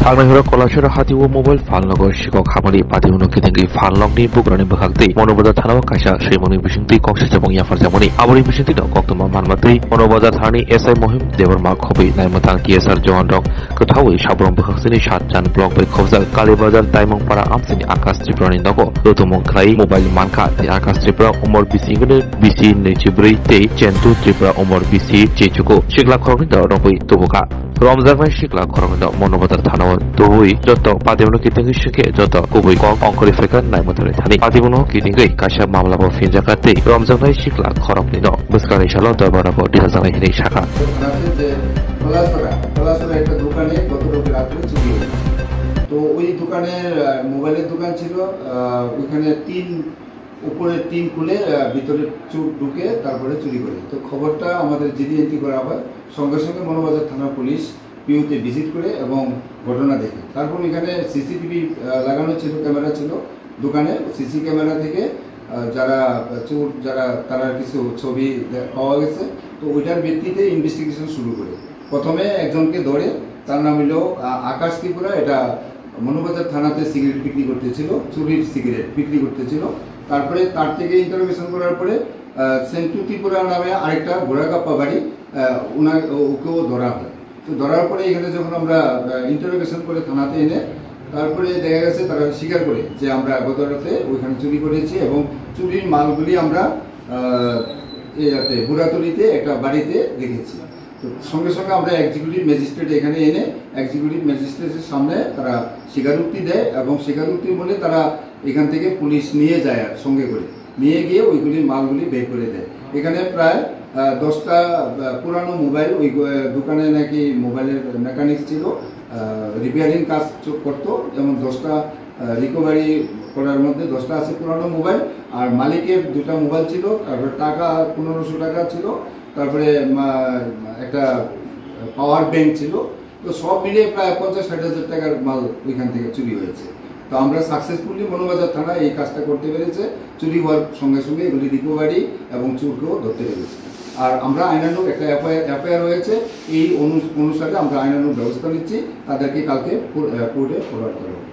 Anahura Kolashara Hatiwo mobile Falnogo Shiko Hamari Patiuno Kitingi Falogni Bukrani Bakti, Monoboda Tanawa Kasha, Shimoni Bishinti Kokshamon Yafazamoni, Aburi Bishinti Koktuma Manmati, Monoboda Thani, SI Mohim, Devar Mark Hobby, Naimatan TSR Johan Dog, Kotawi, Shabron Bukhasini, Shatjan Block by Kovza, Kalibazar, Taimon Para Amsini, Akas Triprani Nogo, Lotomon Krai, Mobile Manka, the Akas Tripra, Umor BC, BC, Nechibri, Te, Chentu Tripra, Umor BC, Chechuko, Shigla Korida, Robi, Tubuka. Ramzan শিকলা খরমদ মনোবতার থানাও দই যত পাতিবন কিতিঙ্গি শিখে যত কুবই কম অঙ্করি ফেকার নাইমতরে Thani পাতিবন কিতিঙ্গি কাশা মামলাবো ফিনজাকাতে Ramzan শিকলা খরমনি ন বুসকানি শালো দরবারাবো ডিহাজানাই হিনি শাখা পলাশরা একটা দোকানে গত রাত্রে চুরি হয়েছে। তো ওই দোকানের মোবাইলের দোকান ছিল, ওইখানে উপরের টিন খুলে ভিতরে চোর ঢুকে তারপরে চুরি করে। তো খবরটা আমাদের জিডি এন্ট্রি করা হয়, সঙ্গে সঙ্গে মনোবাজার থানা পুলিশ পিউতে ভিজিট করে এবং ঘটনা দেখে। তারপর এখানে সিসিটিভি লাগানো ছিল, ক্যামেরা ছিল দোকানে। সিসি ক্যামেরা থেকে যারা চোর তারা কিছু ছবি পাওয়া গেছে। তো ওইটার ভিত্তিতে ইনভেস্টিগেশন শুরু করে প্রথমে একজনকে ধরে, তার নাম হলো আকাশ ত্রিপুরা। এটা মনোবাজার থানাতে সিগারেট বিক্রি করতেছিল, চুরির সিগারেট বিক্রি করতেছিল। তারপরে তার থেকে ইন্টারোগেশন করার পরে সেন্টু ত্রিপুরা নামে আরেকটা ঘোড়াকাপ্পা বাড়ি, ওকেও ধরা হয়। তো ধরার পরে এখানে যখন আমরা ইন্টারোগেশন করে থানাতে এনে তারপরে দেখা গেছে তারা স্বীকার করে যে আমরা গত রাতে ওইখানে চুরি করেছি এবং চুরির মালগুলি আমরা বুড়াতলিতে একটা বাড়িতে রেখেছি। তো সঙ্গে সঙ্গে আমরা এক্সিকিউটিভ ম্যাজিস্ট্রেট এখানে এনে এক্সিকিউটিভ ম্যাজিস্ট্রেটের সামনে তারা স্বীকারোক্তি দেয় এবং স্বীকারোক্তি বলে তারা এখান থেকে পুলিশ নিয়ে যায়, আর সঙ্গে করে নিয়ে গিয়ে ওইগুলির মালগুলি বের করে দেয়। এখানে প্রায় 10টা পুরানো মোবাইল, ওই দোকানে নাকি মোবাইলের মেকানিক্স ছিল, রিপেয়ারিং কাজ করতো, যেমন 10টা রিকভারি করার মধ্যে 10টা আছে পুরানো মোবাইল, আর মালিকের 2টা মোবাইল ছিল, তারপরে টাকা 1500 টাকা ছিল, তারপরে একটা পাওয়ার ব্যাংক ছিল। তো সব মিলিয়ে প্রায় 50-60 হাজার টাকার মাল ওইখান থেকে চুরি হয়েছে। তো আমরা সাকসেসফুলি মনোবাজার থানা এই কাজটা করতে পেরেছে। চুরি হওয়ার সঙ্গে সঙ্গে এগুলি রিকভারি এবং চোরকেও ধরতে পেরেছে। আর আমরা আইনানুগ একটা এফআইআর হয়েছে, এই অনুসারে আমরা আইনানুগ ব্যবস্থা নিচ্ছি, তাদেরকে কালকে কোর্টে ফরওয়ার্ড করা হবে।